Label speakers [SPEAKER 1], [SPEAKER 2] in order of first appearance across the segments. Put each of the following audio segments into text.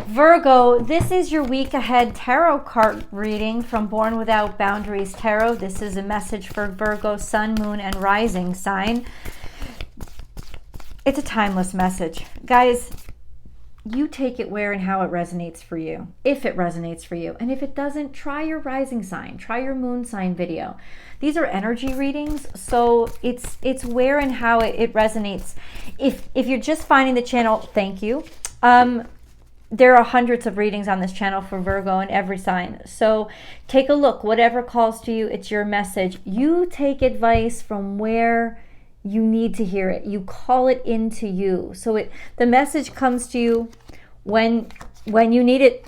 [SPEAKER 1] Virgo, this is your week ahead tarot card reading from Born Without Boundaries Tarot. This is a message for Virgo, sun, moon, and rising sign. It's a timeless message. Guys, you take it where and how it resonates for you, if it resonates for you. And if it doesn't, try your rising sign, try your moon sign video. These are energy readings, so it's where and how it resonates. If you're just finding the channel, thank you. There are hundreds of readings on this channel for Virgo and every sign. So take a look, whatever calls to you, it's your message. You take advice from where you need to hear it. You call it into you. So the message comes to you when you need it,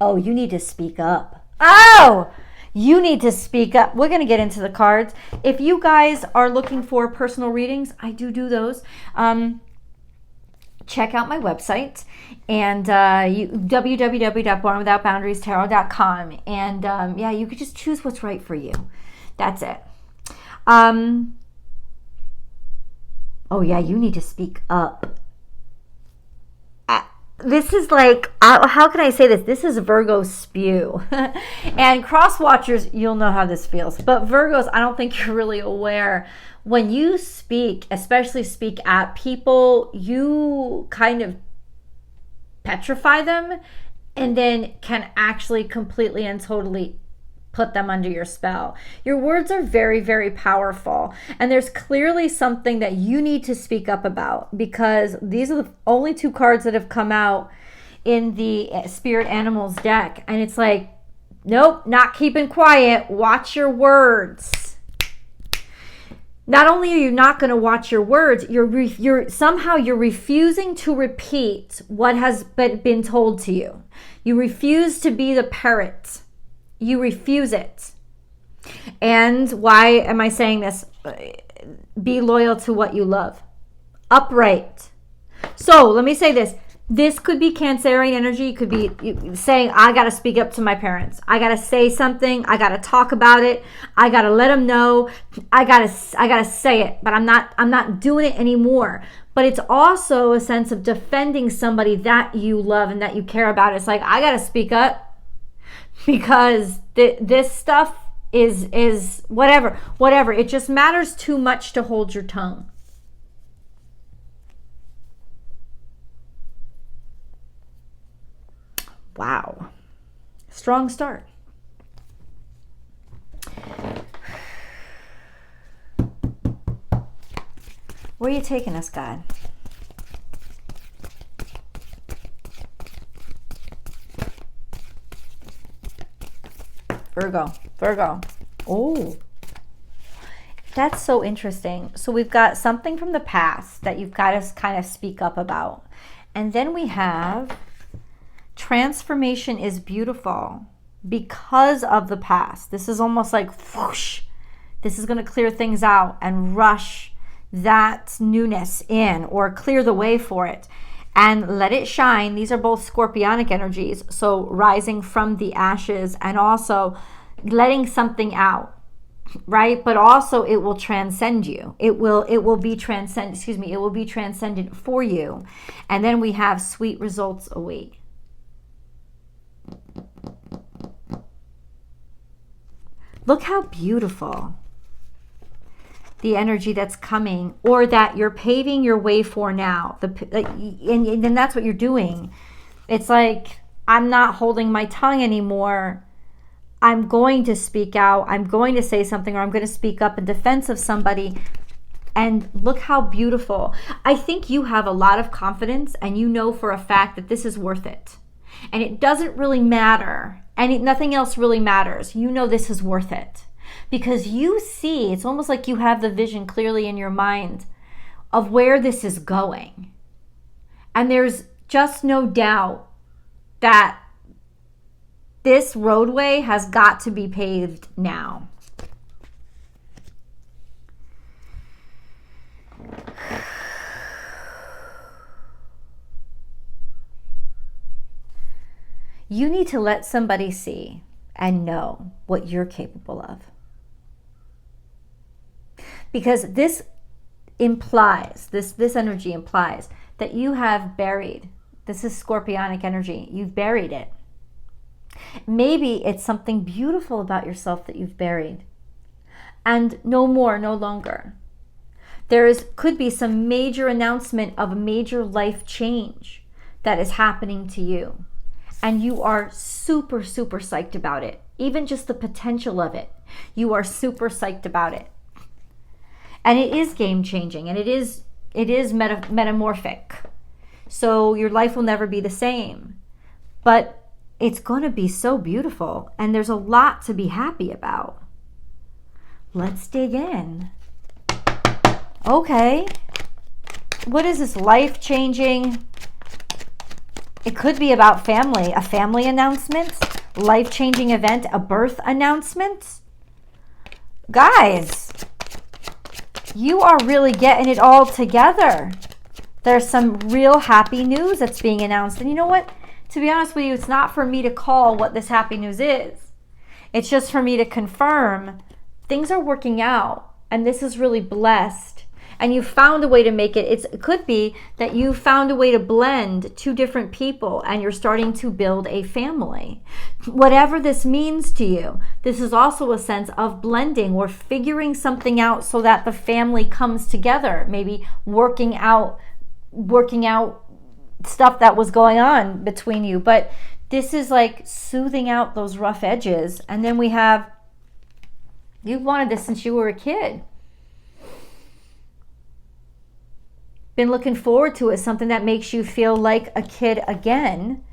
[SPEAKER 1] Oh, you need to speak up. Oh, you need to speak up. We're going to get into the cards. If you guys are looking for personal readings, I do those. Check out my website and www.bornwithoutboundariestarot.com, and yeah, you could just choose what's right for you. That's it. Oh yeah, you need to speak up. This is like, how can I say this? This is Virgo spew. And cross watchers, you'll know how this feels. But Virgos, I don't think you're really aware. When you speak, especially speak at people, you kind of petrify them and then can actually completely and totally put them under your spell. Your words are very, very powerful. And there's clearly something that you need to speak up about, because these are the only two cards that have come out in the Spirit Animals deck. And it's like, nope, not keeping quiet. Watch your words. Not only are you not going to watch your words, you're somehow refusing to repeat what has been told to you. You refuse to be the parrot. You refuse it. And why am I saying this? Be loyal to what you love. Upright. So let me say this. This could be Cancerian energy. You could be saying, I got to speak up to my parents. I got to say something. I got to talk about it. I got to let them know. I got to say it, but I'm not doing it anymore. But it's also a sense of defending somebody that you love and that you care about. It's like, I got to speak up. Because this stuff is whatever. It just matters too much to hold your tongue. Wow. Strong start. Where are you taking us, God? Virgo. Oh, that's so interesting. So we've got something from the past that you've got to kind of speak up about. And then we have transformation is beautiful because of the past. This is almost like whoosh. This is going to clear things out and rush that newness in, or clear the way for it. And let it shine. These are both scorpionic energies. So rising from the ashes and also letting something out, right? But also it will transcend you. It will be transcendent for you. And then we have sweet results await. Look how beautiful the energy that's coming, or that you're paving your way for now. And then that's what you're doing. It's like, I'm not holding my tongue anymore. I'm going to speak out. I'm going to say something, or I'm going to speak up in defense of somebody. And look how beautiful. I think you have a lot of confidence, and you know for a fact that this is worth it. And it doesn't really matter. And nothing else really matters. You know this is worth it. Because you see, it's almost like you have the vision clearly in your mind of where this is going. And there's just no doubt that this roadway has got to be paved now. You need to let somebody see and know what you're capable of. Because this implies, this energy implies that you have buried, this is scorpionic energy, you've buried it. Maybe it's something beautiful about yourself that you've buried. And no more, no longer. Could be some major announcement of a major life change that is happening to you. And you are super, super psyched about it. Even just the potential of it. You are super psyched about it. And it is game changing, and it is metamorphic. So your life will never be the same. But it's going to be so beautiful, and there's a lot to be happy about. Let's dig in. Okay. What is this life changing? It could be about family, a family announcement, life changing event, a birth announcement. Guys, you are really getting it all together. There's some real happy news that's being announced. And you know what? To be honest with you, it's not for me to call what this happy news is. It's just for me to confirm things are working out. And this is really blessed. And you found a way to make it. It could be that you found a way to blend two different people and you're starting to build a family. Whatever this means to you, this is also a sense of blending or figuring something out so that the family comes together. Maybe working out stuff that was going on between you. But this is like soothing out those rough edges. And then we have, you've wanted this since you were a kid. Been looking forward to it, something that makes you feel like a kid again.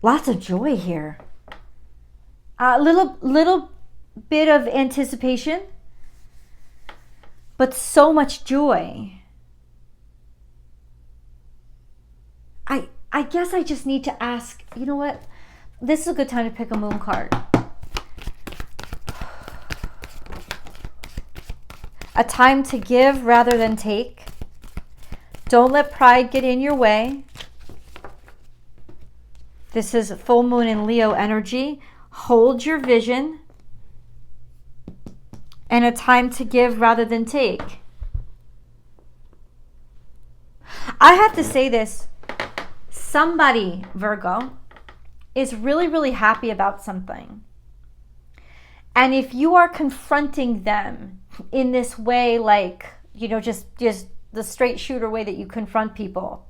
[SPEAKER 1] Lots of joy here. A little bit of anticipation, but so much joy. I guess I just need to ask, you know what? This is a good time to pick a moon card. A time to give rather than take. Don't let pride get in your way. This is full moon in Leo energy. Hold your vision. And a time to give rather than take. I have to say this. Somebody, Virgo, is really, really happy about something. And if you are confronting them in this way, like, you know, just the straight shooter way that you confront people,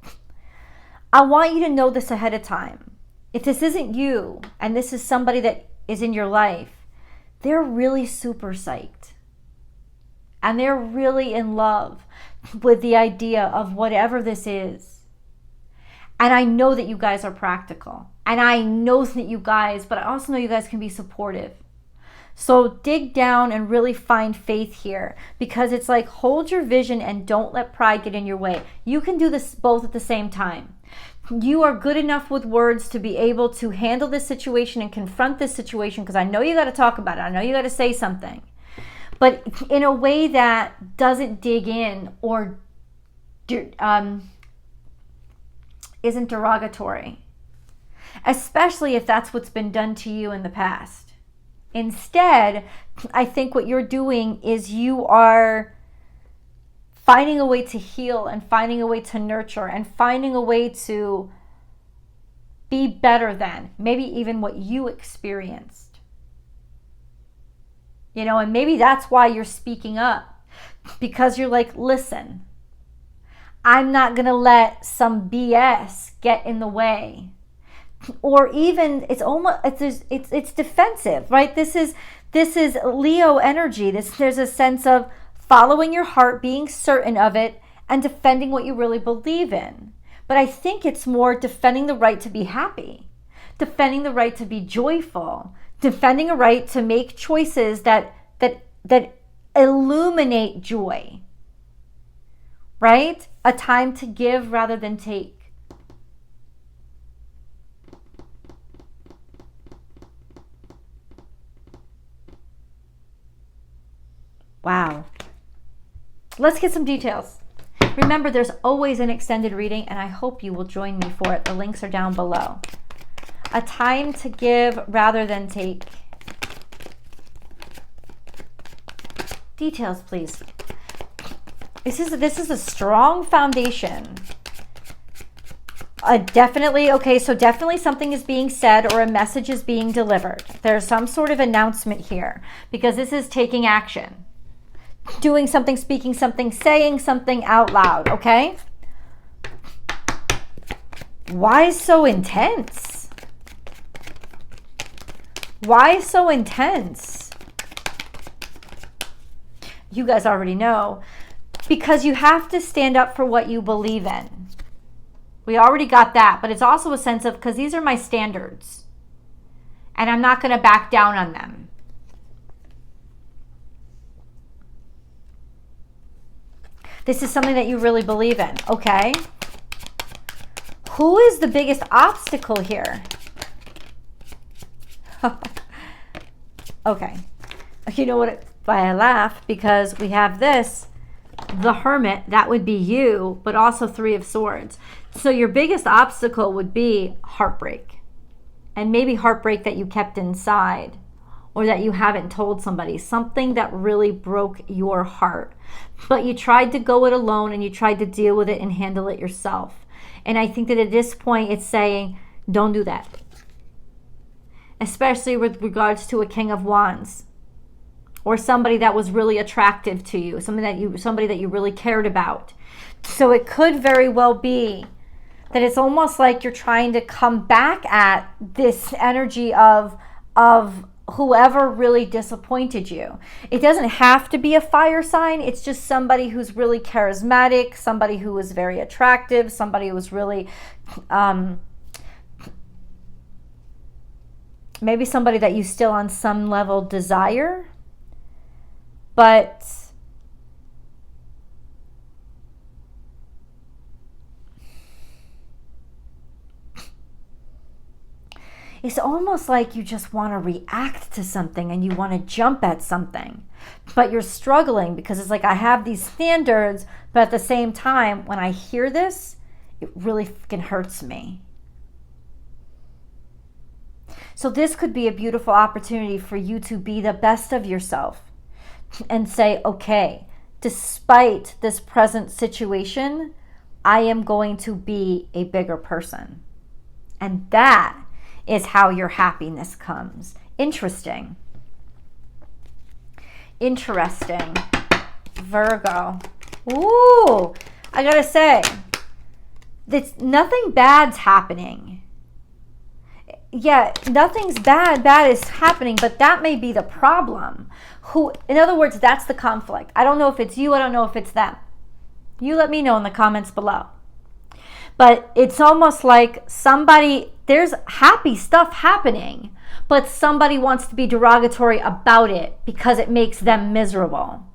[SPEAKER 1] I want you to know this ahead of time. If this isn't you, and this is somebody that is in your life, they're really super psyched. And they're really in love with the idea of whatever this is. And I know that you guys are practical. And I know that you guys, but I also know you guys can be supportive. So dig down and really find faith here, because it's like, hold your vision and don't let pride get in your way. You can do this both at the same time. You are good enough with words to be able to handle this situation and confront this situation, because I know you got to talk about it. I know you got to say something, but in a way that doesn't dig in or isn't derogatory, especially if that's what's been done to you in the past. Instead, I think what you're doing is you are finding a way to heal and finding a way to nurture and finding a way to be better than maybe even what you experienced. You know, and maybe that's why you're speaking up, because you're like, listen, I'm not going to let some BS get in the way. Or even it's almost it's defensive, right? This is Leo energy. There's a sense of following your heart, being certain of it, and defending what you really believe in. But I think it's more defending the right to be happy, defending the right to be joyful, defending a right to make choices that illuminate joy. Right? A time to give rather than take. Wow. Let's get some details. Remember, there's always an extended reading, and I hope you will join me for it. The links are down below. A time to give rather than take. Details, please. This is a strong foundation. Definitely, okay, so definitely something is being said or a message is being delivered. There's some sort of announcement here because this is taking action. Doing something, speaking something, saying something out loud, okay? Why so intense? Why so intense? You guys already know. Because you have to stand up for what you believe in. We already got that, but it's also a sense of, because these are my standards. And I'm not going to back down on them. This is something that you really believe in, okay? Who is the biggest obstacle here? Okay. You know what? Why I laugh? Because we have this. The Hermit, that would be you, but also Three of Swords. So your biggest obstacle would be heartbreak. And maybe heartbreak that you kept inside or that you haven't told somebody. Something that really broke your heart. But you tried to go it alone and you tried to deal with it and handle it yourself. And I think that at this point it's saying, don't do that. Especially with regards to a King of Wands. Or somebody that was really attractive to you, somebody that you really cared about. So it could very well be that it's almost like you're trying to come back at this energy of whoever really disappointed you. It doesn't have to be a fire sign. It's just somebody who's really charismatic, somebody who was very attractive, somebody who was really maybe somebody that you still on some level desire. But it's almost like you just want to react to something and you want to jump at something. But you're struggling because it's like I have these standards, but at the same time, when I hear this, it really fucking hurts me. So this could be a beautiful opportunity for you to be the best of yourself. And say, okay, despite this present situation, I am going to be a bigger person. And that is how your happiness comes. Interesting. Interesting. Virgo. Ooh, I gotta say, nothing bad's happening. Yeah, nothing's bad is happening, but that may be the problem. In other words, that's the conflict. I don't know if it's you, I don't know if it's them. You let me know in the comments below. But it's almost like there's happy stuff happening, but somebody wants to be derogatory about it because it makes them miserable.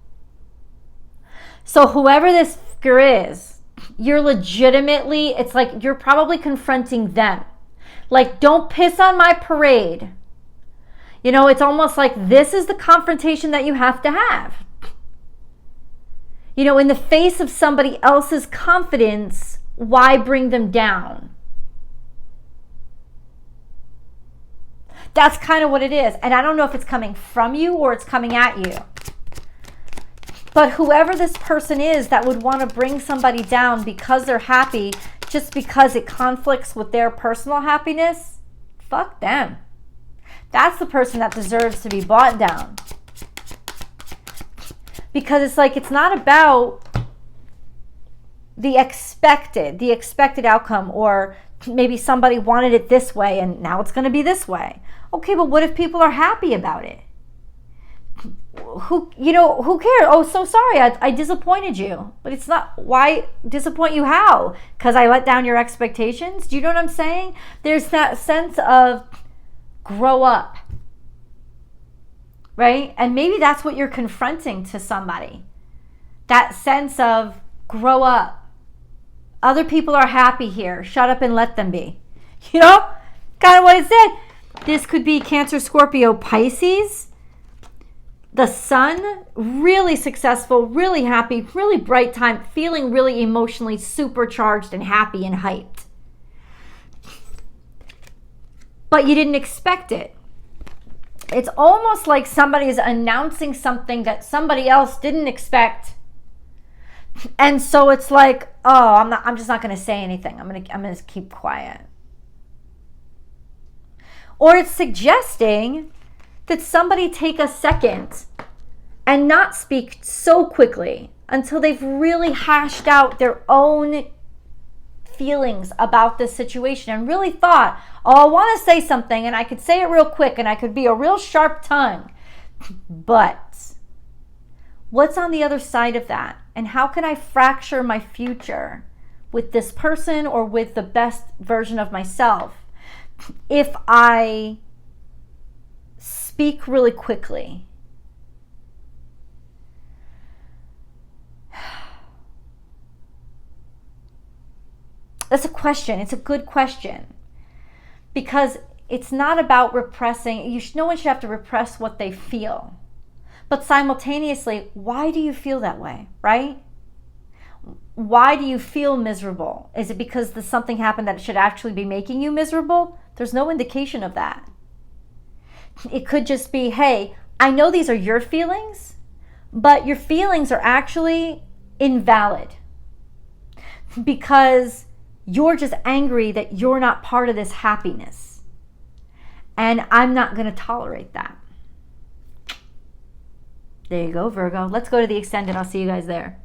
[SPEAKER 1] So whoever this figure is, you're legitimately, it's like you're probably confronting them. Like, don't piss on my parade. You know, it's almost like this is the confrontation that you have to have. You know, in the face of somebody else's confidence, why bring them down? That's kind of what it is. And I don't know if it's coming from you or it's coming at you. But whoever this person is that would want to bring somebody down because they're happy, just because it conflicts with their personal happiness, fuck them. That's the person that deserves to be brought down. Because it's like, it's not about the expected outcome, or maybe somebody wanted it this way and now it's going to be this way. Okay, but what if people are happy about it? Who cares? Oh, so sorry, I disappointed you. But it's not, why disappoint you? How? Because I let down your expectations? Do you know what I'm saying? There's that sense of grow up, right? And maybe that's what you're confronting to somebody. That sense of grow up. Other people are happy here. Shut up and let them be. You know, kind of what it said. This could be Cancer, Scorpio, Pisces. The sun, really successful, really happy, really bright time, feeling really emotionally supercharged and happy and hyped. but you didn't expect it. It's almost like somebody is announcing something that somebody else didn't expect. And so it's like, oh, I'm just not going to say anything. I'm going to keep quiet. Or it's suggesting that somebody take a second and not speak so quickly until they've really hashed out their own feelings about this situation and really thought, oh, I want to say something and I could say it real quick and I could be a real sharp tongue. But what's on the other side of that? And how can I fracture my future with this person or with the best version of myself if I speak really quickly? That's a question. It's a good question. Because it's not about repressing. No one should have to repress what they feel. But simultaneously, why do you feel that way, right? Why do you feel miserable? Is it because something happened that should actually be making you miserable? There's no indication of that. It could just be, hey, I know these are your feelings, but your feelings are actually invalid because you're just angry that you're not part of this happiness. And I'm not going to tolerate that. There you go, Virgo. Let's go to the extended. I'll see you guys there.